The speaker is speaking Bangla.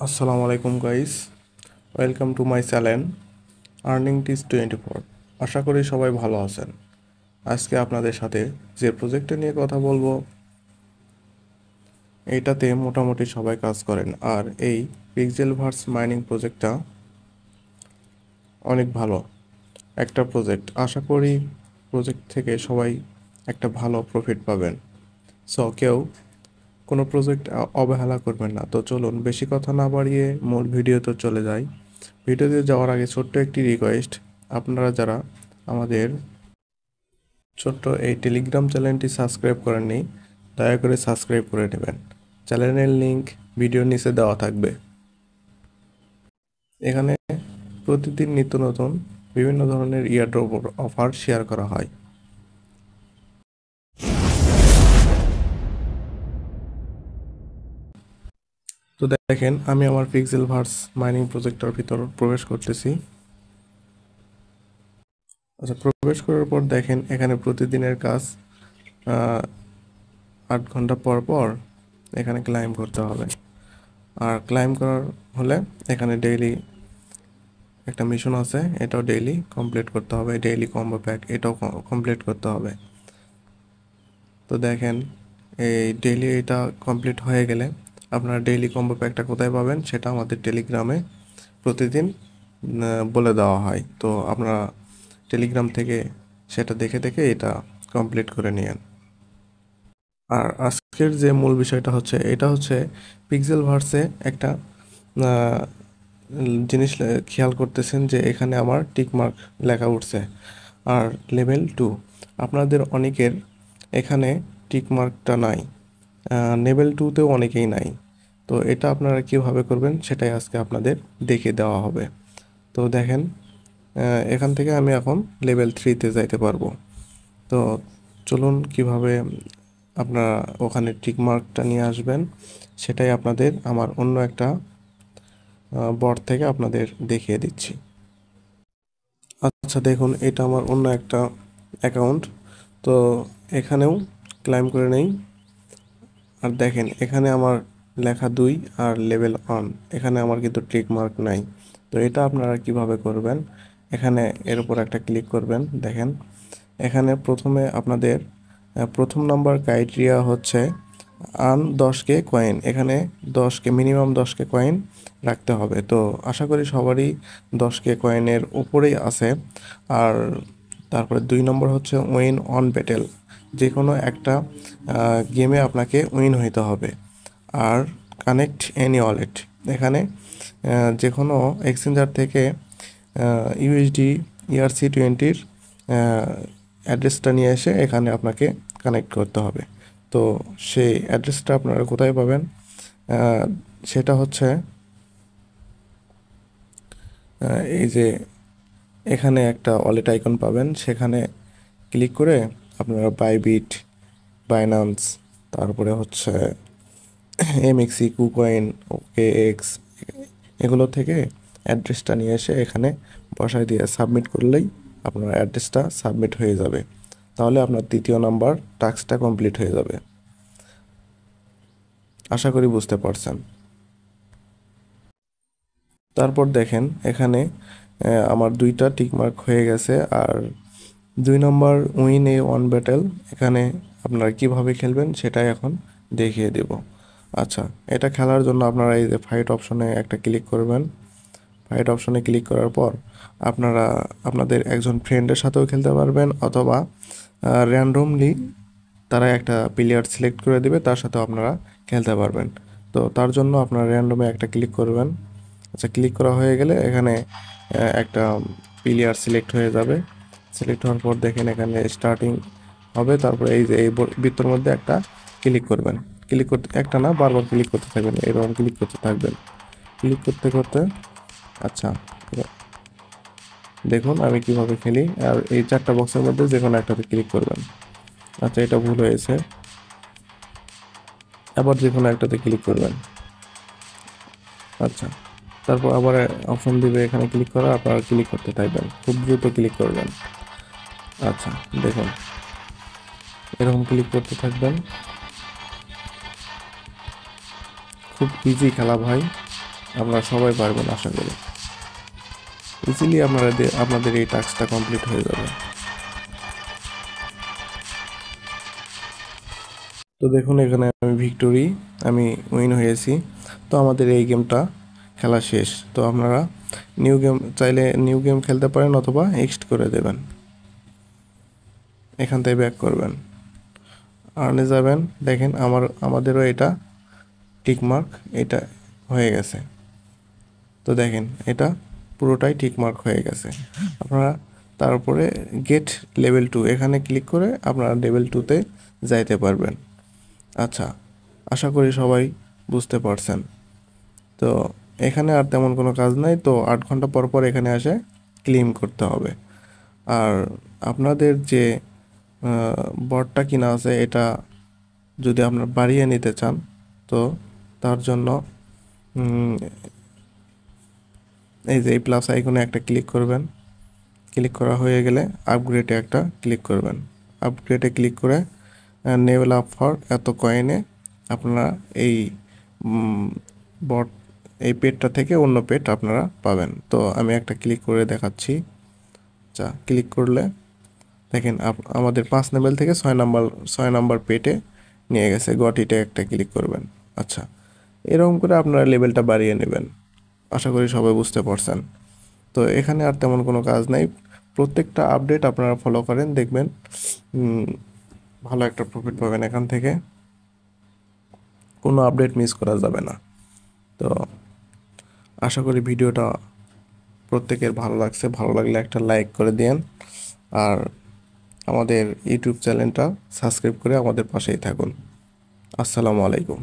আসসালামু আলাইকুম guys, welcome to my channel earning tips 24। আশা করি সবাই ভালো আছেন। আজকে আপনাদের সাথে যে প্রজেক্টটা নিয়ে কথা বলবো, এইটাতে মোটামুটি সবাই কাজ করেন। আর এই পিক্সেলভার্স মাইনিং প্রজেক্টটা অনেক ভালো একটা প্রজেক্ট। আশা করি প্রজেক্ট থেকে সবাই একটা ভালো প্রফিট পাবেন। সো কেউ কোনো প্রজেক্ট অবহেলা করবেন না। তো চলুন বেশি কথা না বাড়িয়ে মূল ভিডিওতে চলে যাই। ভিডিওতে যাওয়ার আগে ছোট্ট একটি রিকোয়েস্ট, আপনারা যারা আমাদের ছোট্ট এই টেলিগ্রাম চ্যানেলটি সাবস্ক্রাইব করেননি, দয়া করে সাবস্ক্রাইব করে নেবেন। চ্যানেলের লিংক ভিডিওর নিচে দেওয়া থাকবে। এখানে প্রতিদিন নিত্য নতুন বিভিন্ন ধরনের ইয়ারড্রপ অফার শেয়ার করা হয়। তো দেখেন, আমি আমার পিক্সেলভার্স মাইনিং প্রজেক্টটার ভিতর প্রবেশ করতেছি। আচ্ছা, প্রবেশ করার পর দেখেন এখানে প্রতিদিনের কাজ 8 ঘন্টা পর পর এখানে ক্লাইম করতে হবে। আর ক্লাইম করার হলে এখানে ডেইলি একটা মিশন আছে, এটাও ডেইলি কমপ্লিট করতে হবে। ডেইলি কম্বো প্যাক এটাও কমপ্লিট করতে হবে। তো দেখেন, এই ডেইলি এটা কমপ্লিট হয়ে গেলে আপনারা ডেইলি কম্বো প্যাকটা কোথায় পাবেন সেটা আমাদের টেলিগ্রামে প্রতিদিন বলে দেওয়া হয়। তো আপনারা টেলিগ্রাম থেকে সেটা দেখে দেখে এটা কমপ্লিট করে নিয়েন। আর আজকের যে মূল বিষয়টা হচ্ছে, এটা হচ্ছে পিক্সেলভার্সে একটা আহ, জিনিস খেয়াল করতেছেন যে এখানে আমার টিকমার্ক লেখা উঠছে। আর লেভেল 2 আপনাদের অনেকের এখানে টিকমার্কটা নাই, লেভেল 2তেও অনেকেই নাই। তো এটা আপনারা কীভাবে করবেন সেটাই আজকে আপনাদের দেখিয়ে দেওয়া হবে। তো দেখেন, এখান থেকে আমি এখন লেভেল 3তে যাইতে পারবো। তো চলুন কিভাবে আপনারা ওখানে টিকমার্কটা নিয়ে আসবেন সেটাই আপনাদের আমার অন্য একটা বট থেকে আপনাদের দেখিয়ে দিচ্ছি। আচ্ছা দেখুন, এটা আমার অন্য একটা অ্যাকাউন্ট। তো এখানেও ক্লাইম করে নেই। আর দেখেন এখানে আমার লেখা 2 আর লেভেল 1, এখানে আমার কিন্তু টিকমার্ক নাই। তো এটা আপনারা কিভাবে করবেন, এখানে এর উপর একটা ক্লিক করবেন। দেখেন এখানে প্রথমে আপনাদের প্রথম নাম্বার ক্রাইটেরিয়া হচ্ছে আর্ন 10K কয়েন। এখানে 10K মিনিমাম 10K কয়েন রাখতে হবে। তো আশা করি সবারই 10K কয়েনের উপরেই আছে। আর তারপরে 2 নম্বর হচ্ছে উইন অন ব্যাটেল, যে কোনো একটা গেমে আপনাকে উইন হইতে হবে। আর কানেক্ট এনি ওয়ালেট, এখানে যে কোনো এক্সচেঞ্জার থেকে ইউএসডি ERC20 অ্যাড্রেসটা নিয়ে এসে এখানে আপনাকে কানেক্ট করতে হবে। তো সেই অ্যাড্রেসটা আপনারা কোথায় পাবেন, সেটা হচ্ছে এই যে এখানে একটা ওয়ালেট আইকন পাবেন, সেখানে ক্লিক করে আপনারা বাইবিট, বাইন্যান্স, তারপরে হচ্ছে এমএক্সি, কুকয়েন, OKX, এগুলো থেকে অ্যাড্রেসটা নিয়ে এসে এখানে বসায় দিয়ে সাবমিট করলেই আপনার অ্যাড্রেসটা সাবমিট হয়ে যাবে। তাহলে আপনার 3য় নাম্বার টাস্কটা কমপ্লিট হয়ে যাবে। আশা করি বুঝতে পারছেন। তারপর দেখেন এখানে আমার 2টা টিকমার্ক হয়ে গেছে। আর 2 নম্বর উইন এ ওয়ান ব্যাটেল, এখানে আপনারা কিভাবে খেলবেন সেটাই এখন দেখিয়ে দেব। আচ্ছা, এটা খেলার জন্য আপনারা এই যে ফাইট অপশনে একটা ক্লিক করবেন। ফাইট অপশনে ক্লিক করার পর আপনারা আপনাদের একজন ফ্রেন্ডের সাথেও খেলতে পারবেন, অথবা র্যান্ডমলি তারা একটা প্লেয়ার সিলেক্ট করে দেবে, তার সাথেও আপনারা খেলতে পারবেন। তো তার জন্য আপনারা র্যান্ডমে একটা ক্লিক করবেন। আচ্ছা, ক্লিক করা হয়ে গেলে এখানে একটা প্লেয়ার সিলেক্ট হয়ে যাবে। সিলেক্ট হওয়ার পর দেখেন এখানে স্টার্টিং হবে। তারপরে এই যে এই বৃত্তর মধ্যে একটা ক্লিক করবেন। ক্লিক করতে, একটা না, বারবার ক্লিক করতে থাকবেন, এরকম ক্লিক করতে থাকবেন। ক্লিক করতে করতে আচ্ছা দেখুন আমি কিভাবে খেলি। আর এই 4টা বক্সের মধ্যে যে কোনো একটাতে ক্লিক করবেন। আচ্ছা, এটা ভুল হয়েছে, আবার যে কোনো একটাতে ক্লিক করবেন। আচ্ছা, তারপর আবার অপশন দিবে এখানে ক্লিক করা, আপনারা ক্লিক করতে থাকবেন, খুব দ্রুত ক্লিক করবেন। আচ্ছা দেখুন, এরকম ক্লিক করতে থাকবেন। খুব ইজি খেলা ভাই, আপনারা সবাই পারবেন আশা করি। ইজিলি আপনাদের এই টাস্কটা কমপ্লিট হয়ে যাবে। তো দেখুন এখানে আমি উইন হয়েছি। তো আমাদের এই গেমটা খেলা শেষ। তো আপনারা নিউ গেম খেলতে পারেন অথবা এক্সট করে দেবেন। এখান থেকে ব্যাক করবেন, আর্নে যাবেন। দেখেন আমাদেরও এটা টিকমার্ক এটা হয়ে গেছে। তো দেখেন এটা পুরোটাই টিকমার্ক হয়ে গেছে। আপনারা তারপরে গেট লেভেল 2 এখানে ক্লিক করে আপনারা লেভেল 2তে যাইতে পারবেন। আচ্ছা, আশা করি সবাই বুঝতে পারছেন। তো এখানে আর তেমন কোনো কাজ নাই। তো 8 ঘন্টা পর পর এখানে এসে ক্লেম করতে হবে। আর আপনাদের যে বটটা কিনা আছে এটা যদি আপনারা বাড়িয়ে নিতে চান, তো তার জন্য এই যে এই প্লাস আইকনে একটা ক্লিক করবেন। ক্লিক করা হয়ে গেলে আপগ্রেডে একটা ক্লিক করবেন। আপগ্রেডে ক্লিক করে লেভেল আপ ফর এত কয়েনে আপনারা এই বট এই পেটটা থেকে অন্য পেট আপনারা পাবেন। তো আমি একটা ক্লিক করে দেখাচ্ছি। আচ্ছা, ক্লিক করলে দেখেন আমাদের 5 লেভেল থেকে 6 নাম্বার পেটে নিয়ে গেছে। গটিতে একটা ক্লিক করবেন। আচ্ছা, এরকম করে আপনারা লেভেলটা বাড়িয়ে নেবেন। আশা করি সবাই বুঝতে পারছেন। তো এখানে আর তেমন কোনো কাজ নাই। প্রত্যেকটা আপডেট আপনারা ফলো করেন, দেখবেন ভালো একটা প্রফিট পাবেন এখান থেকে। কোনো আপডেট মিস করা যাবে না। তো আশা করি ভিডিওটা প্রত্যেকের ভালো লাগছে। ভালো লাগলে একটা লাইক করে দিন। আর আমাদের ইউটিউব চ্যানেলটা সাবস্ক্রাইব করে আমাদের পাশেই থাকুন। আসসালামু আলাইকুম।